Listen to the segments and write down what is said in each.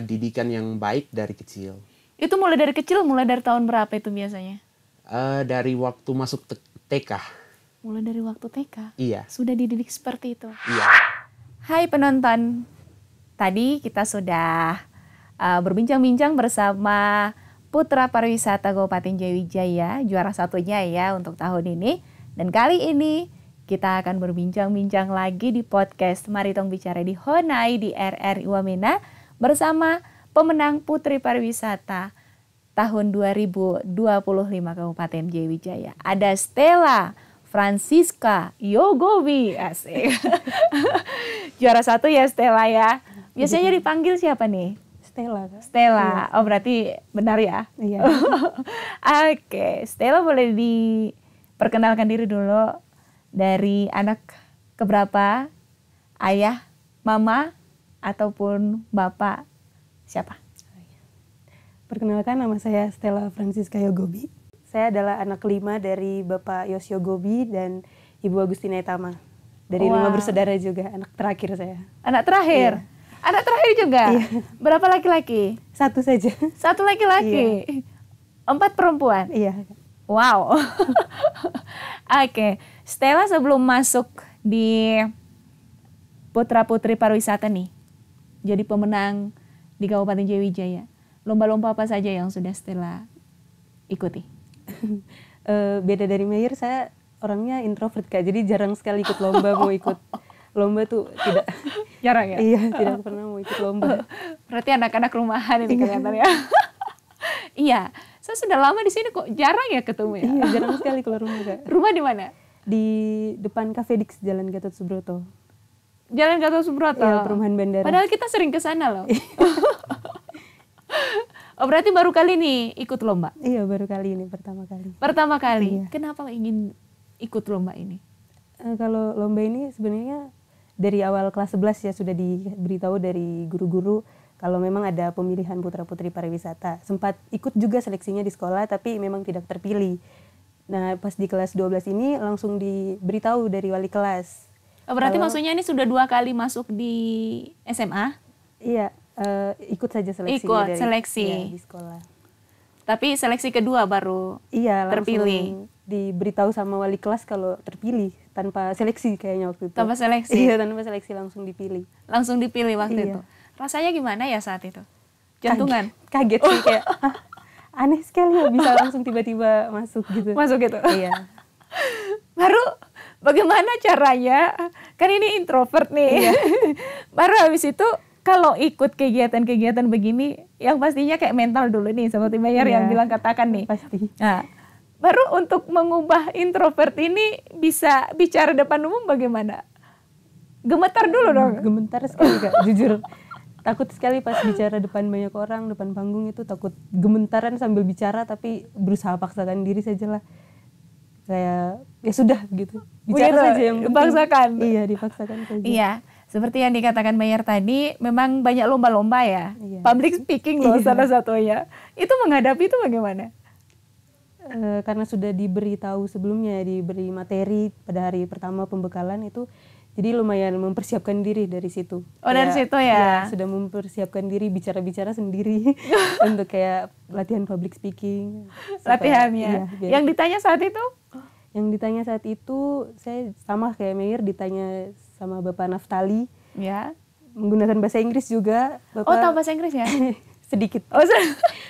didikan yang baik dari kecil. Itu mulai dari kecil, mulai dari tahun berapa itu biasanya? Dari waktu masuk TK. Mulai dari waktu TK? Iya. Sudah dididik seperti itu? Iya. Hai penonton, tadi kita sudah berbincang-bincang bersama Putra Pariwisata Kabupaten Jayawijaya, juara satunya ya untuk tahun ini. Dan kali ini kita akan berbincang-bincang lagi di podcast Mari Tong Bicara di Honai di RRI Wamena bersama pemenang Putri Pariwisata tahun 2025 Kabupaten Jayawijaya. Ada Stella Francisca Yogobi, asik. Juara satu ya Stella ya. Biasanya dipanggil siapa nih? Stella. Stella. Iya. Oh berarti benar ya? Iya. Oke, Stella boleh diperkenalkan diri dulu. Dari anak keberapa? Ayah, mama, ataupun bapak? Siapa? Perkenalkan, nama saya Stella Francisca Yogobi. Saya adalah anak kelima dari Bapak Yos Yogobi dan Ibu Agustina Etama. Dari 5 bersaudara juga, anak terakhir saya. Anak terakhir? Iya. Anak terakhir juga? Iya. Berapa laki-laki? 1 saja. 1 laki-laki? Iya. 4 perempuan? Iya. Wow. Oke, Stella sebelum masuk di Putra Putri Pariwisata nih, jadi pemenang di Kabupaten Jayawijaya, lomba-lomba apa saja yang sudah Stella ikuti? Beda dari Meyer, saya orangnya introvert Kak, jadi jarang sekali ikut lomba. Mau ikut lomba tuh tidak. Jarang ya? Iya, tidak pernah mau ikut lomba. Berarti anak-anak rumahan ini kelihatan ya? Iya, saya sudah lama di sini kok jarang ya ketemu ya? Iya, jarang sekali keluar rumah Kak. Rumah di mana? Di depan Cafe Dix, Jalan Gatot Subroto. Jalan Gatot Subroto? Iya, perumahan bandara. Padahal kita sering ke sana loh. Oh berarti baru kali nih ikut lomba? Iya, baru kali ini, pertama kali. Pertama kali? Iya. Kenapa ingin ikut lomba ini? Kalau lomba ini sebenarnya dari awal kelas 11 ya sudah diberitahu dari guru-guru kalau memang ada pemilihan putra-putri pariwisata. Sempat ikut juga seleksinya di sekolah tapi memang tidak terpilih. Nah pas di kelas 12 ini langsung diberitahu dari wali kelas. Oh, berarti maksudnya ini sudah 2 kali masuk di SMA? Iya. Ikut saja seleksinya ikut dari seleksi ya, di sekolah. Tapi seleksi kedua baru terpilih. Diberitahu sama wali kelas kalau terpilih tanpa seleksi kayaknya waktu itu. Tanpa seleksi? Iya, tanpa seleksi langsung dipilih. Langsung dipilih waktu itu. Rasanya gimana ya saat itu? Jantungan? Kaget sih kayak aneh sekali ya bisa langsung tiba-tiba masuk gitu. Masuk gitu? Iya. Baru bagaimana caranya? Kan ini introvert nih. Iya. Baru habis itu kalau ikut kegiatan-kegiatan begini, yang pastinya kayak mental dulu nih, seperti Mayer yang bilang katakan nih. Pasti. Nah, baru untuk mengubah introvert ini bisa bicara depan umum bagaimana? Gemetar dulu dong? Gemetar sekali Kak, jujur. Takut sekali pas bicara depan banyak orang, depan panggung itu takut gemetaran sambil bicara, tapi berusaha paksakan diri saja lah. Kayak, ya sudah gitu. Bicara saja yang penting. Dipaksakan? Iya, dipaksakan saja. Iya. Seperti yang dikatakan Mayer tadi, memang banyak lomba-lomba ya. Iya. Public speaking loh salah satunya. Itu menghadapi itu bagaimana? Karena sudah diberitahu sebelumnya, diberi materi pada hari pertama pembekalan itu, jadi lumayan mempersiapkan diri dari situ. Oh dari situ ya? Sudah mempersiapkan diri, bicara-bicara sendiri untuk kayak latihan public speaking. Latihannya? Iya, yang ditanya saat itu? Yang ditanya saat itu, saya sama kayak Meyer ditanya sama Bapak Naftali. Ya. Menggunakan bahasa Inggris juga. Bapak, oh tahu bahasa Inggris ya? Sedikit. Oh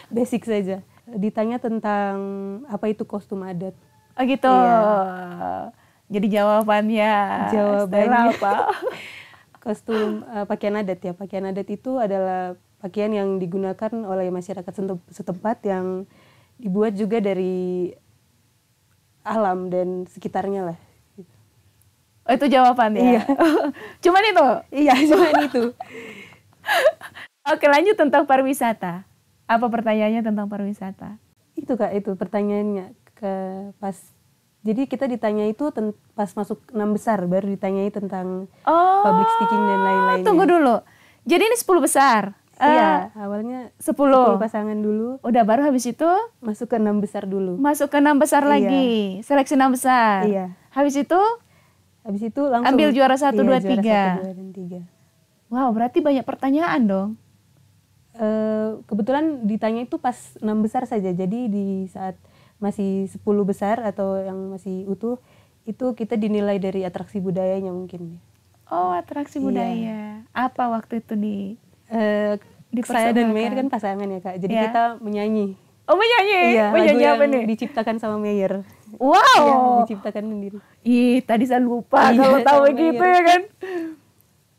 basic saja. Ditanya tentang apa itu kostum adat. Oh gitu. Iya. Jadi jawabannya apa? Kostum pakaian adat ya. Pakaian adat itu adalah pakaian yang digunakan oleh masyarakat setempat yang dibuat juga dari alam dan sekitarnya lah. Oh itu jawabannya? Iya. Cuman itu? Iya cuman itu. Oke lanjut tentang pariwisata. Apa pertanyaannya tentang pariwisata? Itu Kak, itu pertanyaannya. Jadi kita ditanya itu pas masuk 6 besar, baru ditanyai tentang public speaking dan lain-lainnya. Tunggu dulu, jadi ini 10 besar? Iya, awalnya 10 pasangan dulu. Udah baru habis itu? Masuk ke 6 besar dulu. Masuk ke 6 besar lagi, seleksi 6 besar? Iya. Habis itu langsung ambil juara 1, 2, 3? Juara 1, 2, dan 3. Wow, berarti banyak pertanyaan dong? Kebetulan ditanya itu pas 6 besar saja. Jadi di saat masih 10 besar atau yang masih utuh itu kita dinilai dari atraksi budayanya mungkin. Oh, atraksi Iya. budaya. Apa waktu itu Saya dan dipersembahkan? Meyer kan pasangan ya Kak. Jadi Iya. kita menyanyi. Oh, menyanyi. Iya, lagu Menyanyi yang apa nih? diciptakan sama Meyer. Wow. Iya, diciptakan sendiri. Ih, tadi saya lupa Iya, kalau tahu sama gitu Meyer. ya kan.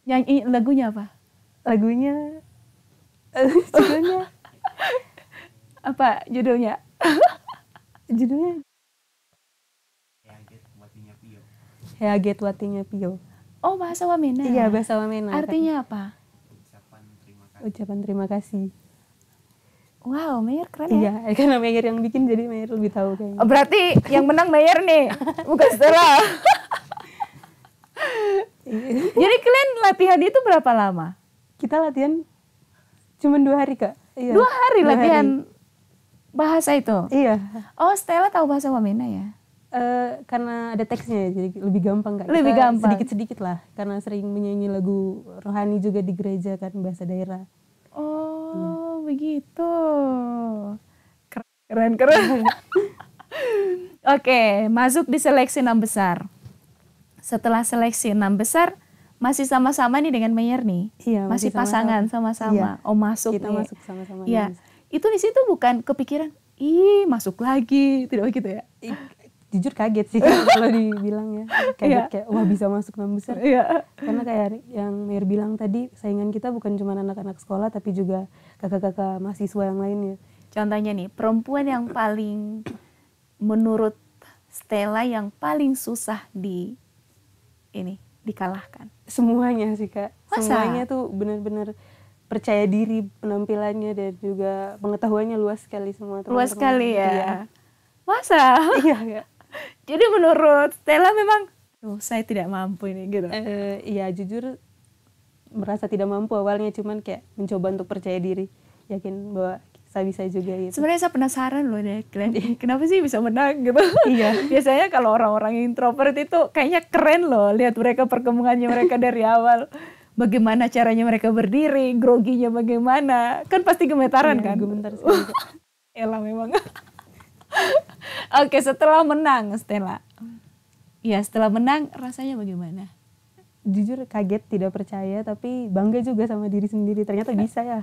Nyanyi lagunya apa? Lagunya judulnya Apa judulnya? judulnya Heaget Watinya Pio. Oh, bahasa Wamena. Iya, bahasa Wamena. Kak. Artinya apa? Ucapan terima kasih. Wow, Meyer keren ya. Iya, karena Meyer yang bikin jadi Meyer lebih tahu kayaknya. Oh, berarti yang menang Meyer nih, bukan Stella. Jadi kalian latihan itu berapa lama? Kita latihan cuma 2 hari Kak. Iya. 2 hari 2 latihan bahasa itu. Iya. Oh, Stella tahu bahasa Wamena ya? Karena ada teksnya jadi lebih gampang Kak. Lebih Kita gampang. sedikit-sedikit lah karena sering menyanyi lagu rohani juga di gereja kan bahasa daerah. Oh, begitu. Keren. Oke, masuk di seleksi 6 besar. Setelah seleksi 6 besar, masih sama-sama nih dengan Meyer nih. Iya, masih masih pasangan Iya. sama-sama. Oh, masuk Kita nih. masuk sama-sama. Iya. Itu di situ bukan kepikiran, ih masuk lagi, tidak begitu ya? Jujur kaget sih kalau dibilang ya. Kaget Iya. kayak wah bisa masuk 6 besar. Iya. Karena kayak yang Meyer bilang tadi, saingan kita bukan cuma anak-anak sekolah tapi juga kakak-kakak mahasiswa yang lainnya. Contohnya nih, perempuan yang paling menurut Stella yang paling susah dikalahkan. Semuanya sih Kak. Masa? Semuanya tuh benar-benar percaya diri penampilannya dan juga pengetahuannya luas sekali semua teman-teman. Luas sekali ya. Iya. Masa? Iya, Kak. Jadi menurut Stella memang, saya tidak mampu ini gitu. Iya jujur merasa tidak mampu awalnya, cuman kayak mencoba untuk percaya diri, yakin bahwa saya bisa juga gitu. Sebenarnya saya penasaran loh deh, kalian kenapa sih bisa menang gitu. Iya. Biasanya kalau orang-orang introvert itu kayaknya keren loh, lihat mereka perkembangannya mereka dari awal. Bagaimana caranya mereka berdiri, groginya bagaimana, kan pasti gemetaran Iya, kan. gemetar sekali. Elah memang. Oke, setelah menang Stella. Ya, setelah menang rasanya bagaimana? Jujur kaget, tidak percaya, tapi bangga juga sama diri sendiri. Ternyata bisa ya.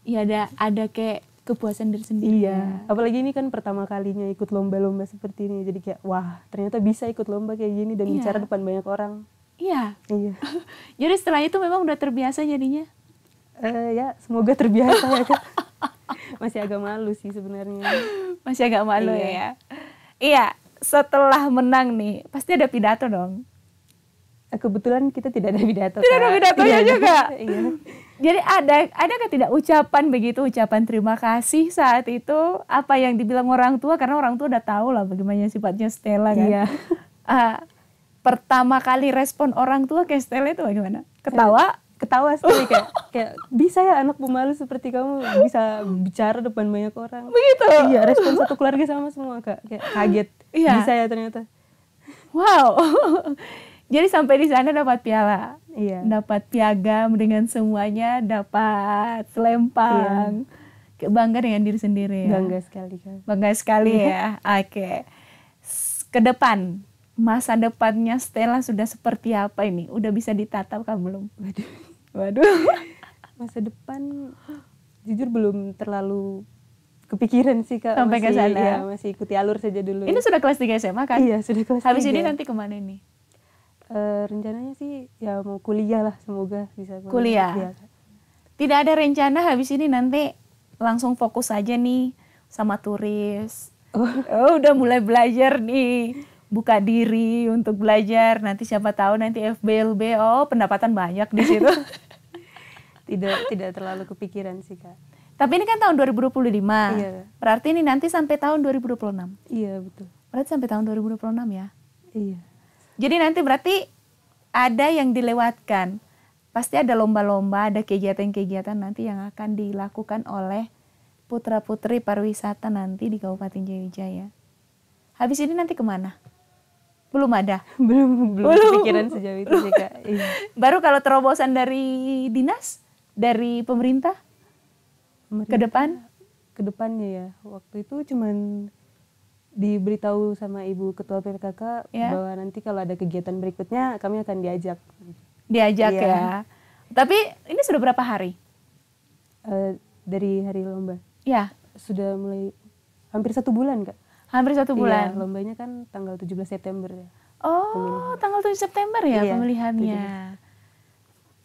Iya, ada kayak kepuasan diri sendiri. Iya. Apalagi ini kan pertama kalinya ikut lomba-lomba seperti ini. Jadi kayak wah ternyata bisa ikut lomba kayak gini dan Iya. bicara depan banyak orang. Iya. Iya. Jadi setelah itu memang udah terbiasa jadinya. Ya semoga terbiasa ya Kak. Masih agak malu sih sebenarnya. Masih agak malu Iya. ya. Iya, setelah menang nih, pasti ada pidato dong. Kebetulan kita tidak ada pidato. Tidak ada Kak. pidatonya Iya. juga. Iya. Jadi adakah tidak ucapan begitu, ucapan terima kasih saat itu, apa yang dibilang orang tua, karena orang tua udah tahu lah bagaimana sifatnya Stella kan. Iya. Pertama kali respon orang tua ke Stella itu bagaimana? Ketawa? Ketawa sekali kayak bisa ya anak pemalu seperti kamu bisa bicara depan banyak orang. Begitu? Iya, respon satu keluarga sama semua Kak. Kayak kaget. Iya. Bisa ya ternyata. Wow. Jadi sampai di sana dapat piala. Iya. Dapat piagam dengan semuanya, dapat selempang. Bangga dengan diri sendiri ya. Bangga sekali Kak. Bangga sekali ya. Oke. Ke depan, masa depannya Stella sudah seperti apa ini? Udah bisa ditatap kan belum? Waduh. Masa depan jujur belum terlalu kepikiran sih Kak. Sampai ke sana. Iya, masih ikuti alur saja dulu. Ini sudah kelas 3 SMA kan? Iya, sudah kelas Habis 3. ini nanti kemana nih? Rencananya sih ya mau kuliah lah, semoga bisa Kuliah. Iya, Kak. Tidak ada rencana habis ini nanti langsung fokus aja nih sama turis. Oh, udah mulai belajar nih. Buka diri untuk belajar. Nanti siapa tahu nanti FBLB, oh pendapatan banyak di situ. Tidak terlalu kepikiran sih Kak. Tapi ini kan tahun 2025. Iya. Berarti ini nanti sampai tahun 2026. Iya betul. Berarti sampai tahun 2026 ya. Iya. Jadi nanti berarti ada yang dilewatkan. Pasti ada lomba-lomba, ada kegiatan-kegiatan nanti yang akan dilakukan oleh putra-putri pariwisata nanti di Kabupaten Jayawijaya. Habis ini nanti kemana? Belum ada. belum kepikiran sejauh itu sih Kak. Iya. Baru kalau terobosan dari dinas, dari pemerintah. ke depan? Ke depannya ya, waktu itu cuman diberitahu sama Ibu Ketua PPKK Ya. bahwa nanti kalau ada kegiatan berikutnya kami akan diajak. Diajak Iya. ya. Tapi ini sudah berapa hari? Dari hari lomba Ya, sudah mulai hampir 1 bulan Kak. hampir 1 bulan. Iya, lombanya kan tanggal 17 September ya. Oh, tanggal 7 September ya Iya, pemilihannya.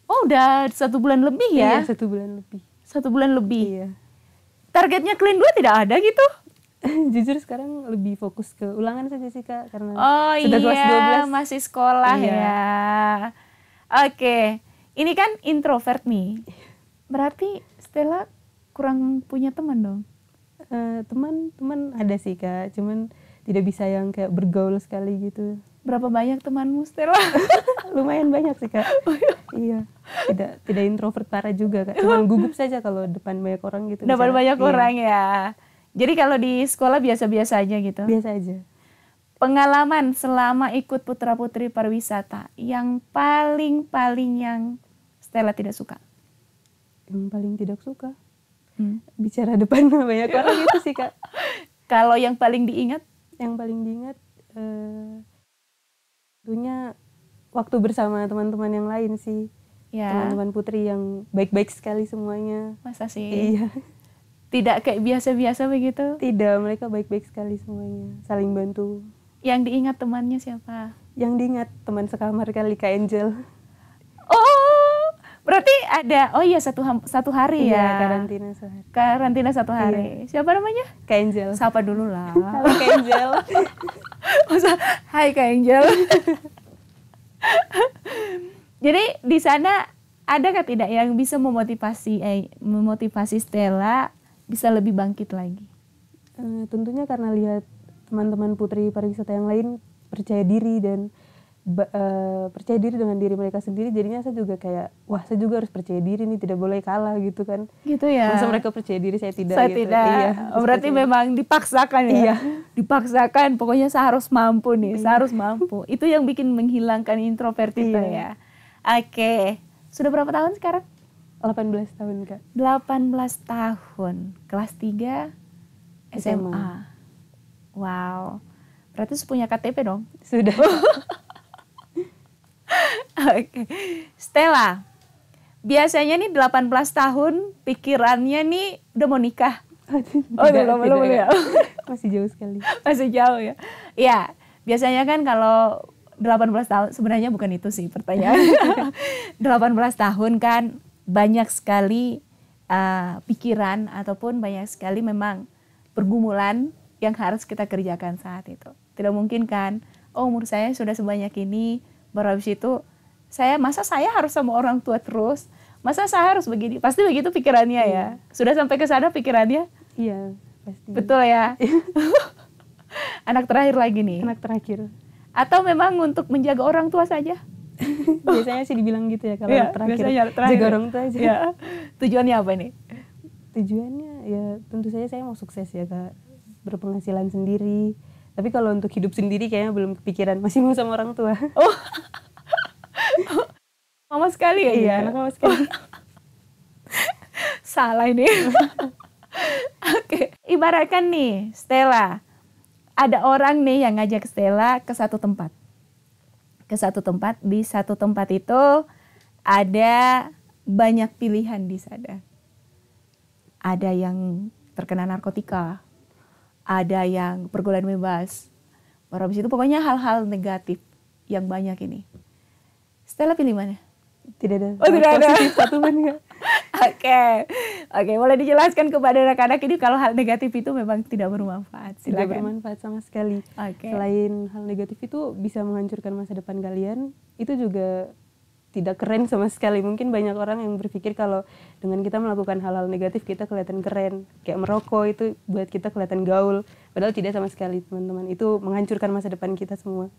Oh, udah 1 bulan lebih ya? Iya, 1 bulan lebih. 1 bulan lebih. Iya. Targetnya Clean 2 tidak ada gitu? Jujur sekarang lebih fokus ke ulangan saja sih Kak, karena Oh sudah kelas iya, 12. masih sekolah Iya. ya. Oke, ini kan introvert nih. Berarti Stella kurang punya teman dong? Teman-teman ada sih Kak, cuman tidak bisa yang kayak bergaul sekali gitu. Berapa banyak temanmu Stella? Lumayan banyak sih Kak. Iya, tidak introvert parah juga Kak, cuman gugup saja kalau depan banyak orang gitu. Dapat bicara. banyak Iya, orang ya. Jadi kalau di sekolah biasa-biasa aja gitu? biasa aja. Pengalaman selama ikut Putra Putri Pariwisata yang paling yang Stella tidak suka? Yang paling tidak suka Hmm. bicara depan banyak orang gitu sih Kak. Kalau yang paling diingat? Yang paling diingat tentunya waktu bersama teman-teman yang lain sih. Ya, Teman-teman putri yang baik-baik sekali semuanya. masa sih? Iya. Tidak kayak biasa-biasa begitu? Tidak, mereka baik-baik sekali semuanya, saling bantu. Yang diingat temannya siapa? Yang diingat teman sekamar kali Kak Angel. Oh, berarti ada, oh iya satu hari Iya, ya? karantina sehari. Karantina 1 hari. Siapa namanya? Kak Angel. Sapa dulu lah. Halo Kak Angel. Masa, hai Kak Angel. Jadi di sana adakah tidak yang bisa memotivasi Stella bisa lebih bangkit lagi? Tentunya karena lihat teman-teman putri pariwisata yang lain percaya diri dan percaya diri dengan diri mereka sendiri, jadinya saya juga kayak wah saya juga harus percaya diri nih, tidak boleh kalah gitu kan. Gitu ya. Masa mereka percaya diri saya tidak Saya gitu. tidak. Iya, Oh, berarti memang dipaksakan ya. Iya. Dipaksakan. Pokoknya saya harus mampu nih. Saya harus mampu. Itu yang bikin menghilangkan introvert itu Iya. ya. Oke. Sudah berapa tahun sekarang? 18 tahun Kak. 18 tahun. Kelas 3 SMA. SMA. Wow. Berarti punya KTP dong? Sudah. Oke. Stella, biasanya nih 18 tahun pikirannya nih udah mau nikah. Oh, belum ya. Masih jauh sekali. Masih jauh ya. Iya, biasanya kan kalau 18 tahun, sebenarnya bukan itu sih pertanyaan. 18 tahun kan banyak sekali pikiran ataupun banyak sekali memang pergumulan yang harus kita kerjakan saat itu. Tidak mungkin kan, oh umur saya sudah sebanyak ini, baru habis itu masa saya harus sama orang tua terus, masa saya harus begini, pasti begitu pikirannya ya. Sudah sampai ke sana pikirannya? Iya, pasti. Betul ya. Anak terakhir lagi nih. Anak terakhir. Atau memang untuk menjaga orang tua saja? Biasanya sih dibilang gitu ya kalau Iya, anak terakhir. biasanya terakhir. Jaga orang tua aja. Ya. Tujuannya apa nih? Tujuannya ya tentu saja saya mau sukses ya Kak, berpenghasilan sendiri. Tapi kalau untuk hidup sendiri kayaknya belum kepikiran, masih mau sama orang tua. Oh. Mama sekali ya? Iya, anak mama sekali. Salah ini. Oke, ibaratkan nih Stella, ada orang nih yang ngajak Stella ke satu tempat. Di satu tempat itu ada banyak pilihan di sana. Ada yang terkena narkotika, ada yang pergaulan bebas. Baru habis itu pokoknya hal-hal negatif yang banyak ini. Stella pilih mana? Tidak ada. Oh, tidak ada. Positif satu pun Kak. Oke, boleh dijelaskan kepada anak-anak ini kalau hal negatif itu memang tidak bermanfaat. Tidak Silakan. bermanfaat sama sekali. Oke. Selain hal negatif itu bisa menghancurkan masa depan kalian, itu juga tidak keren sama sekali. Mungkin banyak orang yang berpikir kalau dengan kita melakukan hal-hal negatif kita kelihatan keren. Kayak merokok itu buat kita kelihatan gaul. Padahal tidak sama sekali teman-teman. Itu menghancurkan masa depan kita semua.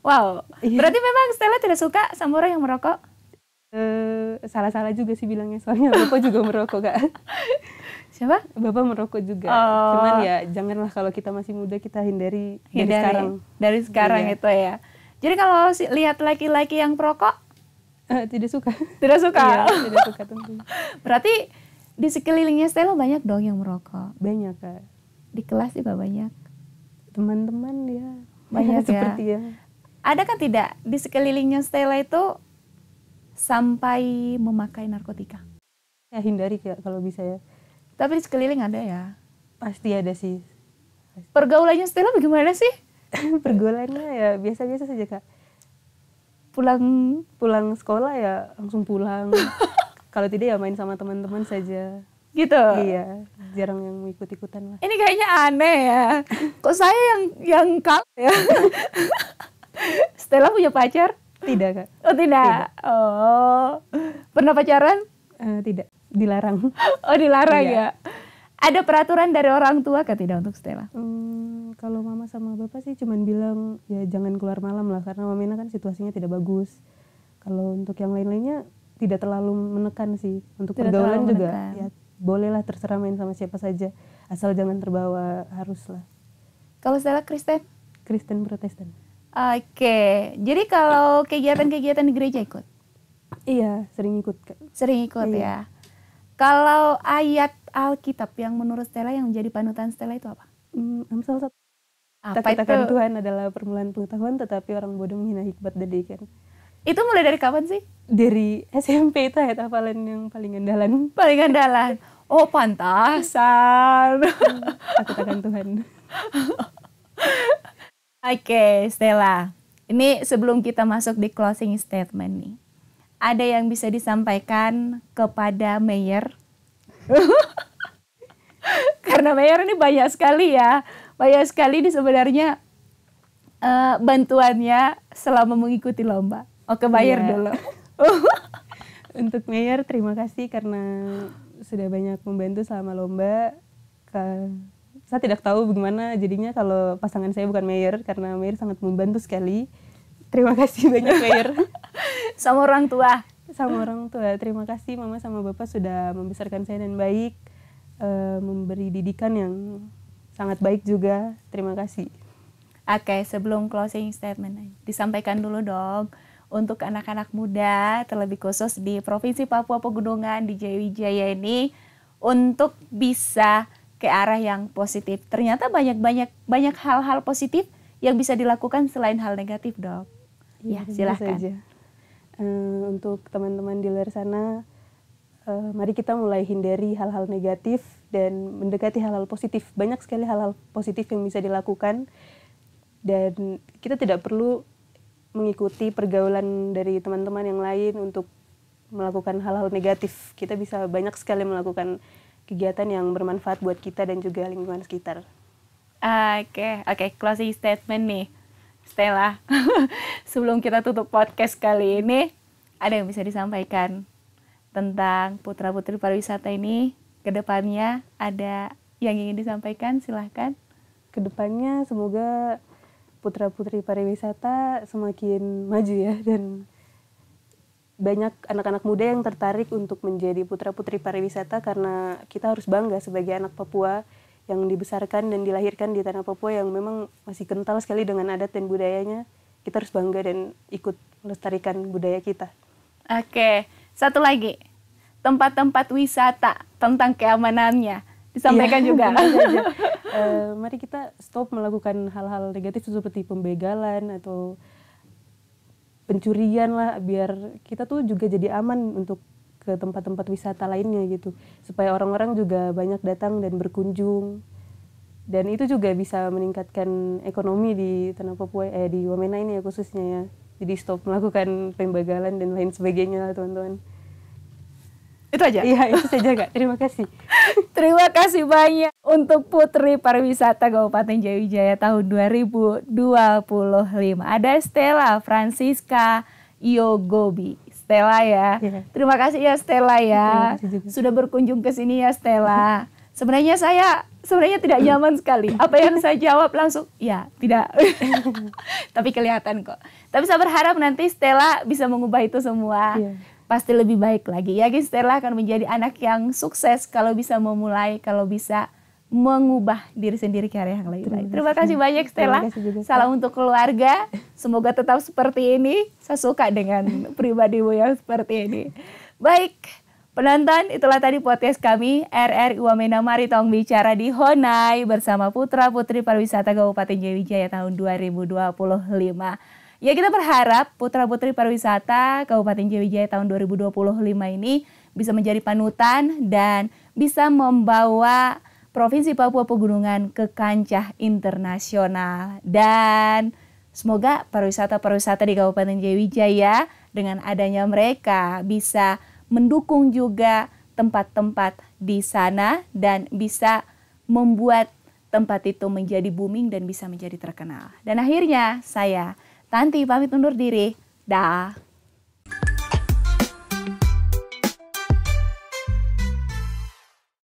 Wow, Iya. berarti memang Stella tidak suka sama orang yang merokok? Salah-salah juga sih bilangnya, soalnya Bapak juga merokok Kak. Siapa? Bapak merokok juga. Oh. Cuman ya janganlah kalau kita masih muda kita hindari dari sekarang. Dari sekarang Iya. itu ya. Jadi kalau lihat laki-laki yang perokok, Tidak suka. tidak suka. Iya, tidak suka tentunya. Berarti Di sekelilingnya Stella banyak dong yang merokok. Banyak Kak. Di kelas juga banyak. Teman-teman ya Banyak ya. seperti ya. Ada kan tidak di sekelilingnya Stella itu sampai memakai narkotika? Ya hindari Kak kalau bisa ya. Tapi di sekeliling ada ya. Pasti ada sih. Pergaulannya Stella bagaimana sih? Pergaulannya ya biasa-biasa saja Kak. Pulang sekolah ya langsung pulang. Kalau tidak ya main sama teman-teman saja. gitu. Iya, jarang yang ikut-ikutan lah. Ini kayaknya aneh ya. Kok saya yang kalah ya? Stella punya pacar? Tidak Kak. Oh tidak. Oh. Pernah pacaran? Tidak, dilarang. Oh dilarang Iya. ya. Ada peraturan dari orang tua kah tidak untuk Stella? Kalau mama sama bapak sih cuman bilang ya jangan keluar malam lah karena mamina kan situasinya tidak bagus. Kalau untuk yang lain-lainnya tidak terlalu menekan sih. Untuk Tidak pergaulan terlalu juga menekan. ya bolehlah terserah main sama siapa saja asal jangan terbawa arus lah. Kalau Stella Kristen? Kristen Protestan. Oke. Jadi kalau kegiatan-kegiatan di gereja ikut? Iya, sering ikut Kak. Sering ikut Iya. ya. Kalau ayat Alkitab yang menurut Stella yang menjadi panutan Stella itu apa? Amsal 1. Apa Takut itu? akan Tuhan adalah permulaan pengetahuan, tetapi orang bodoh menghina hikmat dan didikan. Itu mulai dari kapan sih? Dari SMP itu ayat hafalan yang paling andalan. Paling andalan. Oh pantasan. Takut akan Tuhan. Oke, Stella. Ini sebelum kita masuk di closing statement nih. Ada yang bisa disampaikan kepada Mayor? Karena Mayor ini banyak sekali ya. Banyak sekali di sebenarnya bantuannya selama mengikuti lomba. Oke, Mayor Iya. dulu. Untuk Mayor, terima kasih karena sudah banyak membantu selama lomba. Saya tidak tahu bagaimana jadinya kalau pasangan saya bukan Mayor, karena Mayor sangat membantu sekali. Terima kasih banyak Mayor. Sama orang tua. Sama orang tua, terima kasih Mama sama Bapak sudah membesarkan saya dengan baik, memberi didikan yang sangat baik juga. Terima kasih. Oke, sebelum closing statement, disampaikan dulu dong untuk anak-anak muda, terlebih khusus di Provinsi Papua Pegunungan di Jayawijaya ini, untuk bisa ke arah yang positif. Ternyata banyak hal-hal positif yang bisa dilakukan selain hal negatif, Dok. Ya, tentu silahkan. saja. Untuk teman-teman di luar sana, mari kita mulai hindari hal-hal negatif dan mendekati hal-hal positif. Banyak sekali hal-hal positif yang bisa dilakukan dan kita tidak perlu mengikuti pergaulan dari teman-teman yang lain untuk melakukan hal-hal negatif. Kita bisa banyak sekali melakukan kegiatan yang bermanfaat buat kita dan juga lingkungan sekitar. Oke, closing statement nih, Stella. Sebelum kita tutup podcast kali ini, ada yang bisa disampaikan tentang putra-putri pariwisata ini ke depannya? Ada yang ingin disampaikan? Silahkan. Kedepannya semoga putra-putri pariwisata semakin maju ya, dan banyak anak-anak muda yang tertarik untuk menjadi putra-putri pariwisata karena kita harus bangga sebagai anak Papua yang dibesarkan dan dilahirkan di tanah Papua yang memang masih kental sekali dengan adat dan budayanya. Kita harus bangga dan ikut melestarikan budaya kita. Oke, satu lagi. Tempat-tempat wisata tentang keamanannya disampaikan Iya, juga. tentu saja. Mari kita stop melakukan hal-hal negatif seperti pembegalan atau pencurian lah, biar kita tuh juga jadi aman untuk ke tempat-tempat wisata lainnya gitu, supaya orang-orang juga banyak datang dan berkunjung, dan itu juga bisa meningkatkan ekonomi di tanah Papua, di Wamena ini ya khususnya ya. Jadi stop melakukan pembegalan dan lain sebagainya lah teman-teman. Itu aja. Iya, itu saja Kak, terima kasih. Terima kasih banyak untuk Putri Pariwisata Kabupaten Jayawijaya tahun 2025. Ada Stella Francisca Yogobi. Stella ya. Iya. Terima kasih ya Stella ya. Terima kasih juga. Sudah berkunjung ke sini ya Stella. Sebenarnya saya tidak nyaman sekali. Apa yang saya jawab langsung ya tidak. Tapi kelihatan kok. Tapi saya berharap nanti Stella bisa mengubah itu semua. Iya. Pasti lebih baik lagi. Yakin Stella akan menjadi anak yang sukses kalau bisa memulai, kalau bisa mengubah diri sendiri ke arah yang lebih baik. Terima kasih banyak Stella. Terima kasih juga, Kak. Salam untuk keluarga. Semoga tetap seperti ini. Saya suka dengan pribadimu yang seperti ini. Baik, Penonton, itulah tadi podcast kami RRI Wamena Mari Tong Bicara di Honai bersama Putra Putri Pariwisata Kabupaten Jayawijaya tahun 2025. Ya, kita berharap Putra Putri Pariwisata Kabupaten Jayawijaya tahun 2025 ini bisa menjadi panutan dan bisa membawa Provinsi Papua Pegunungan ke kancah internasional. Dan semoga pariwisata-pariwisata di Kabupaten Jayawijaya dengan adanya mereka bisa mendukung juga tempat-tempat di sana dan bisa membuat tempat itu menjadi booming dan bisa menjadi terkenal. Dan akhirnya saya, Tanti, pamit undur diri. Dah.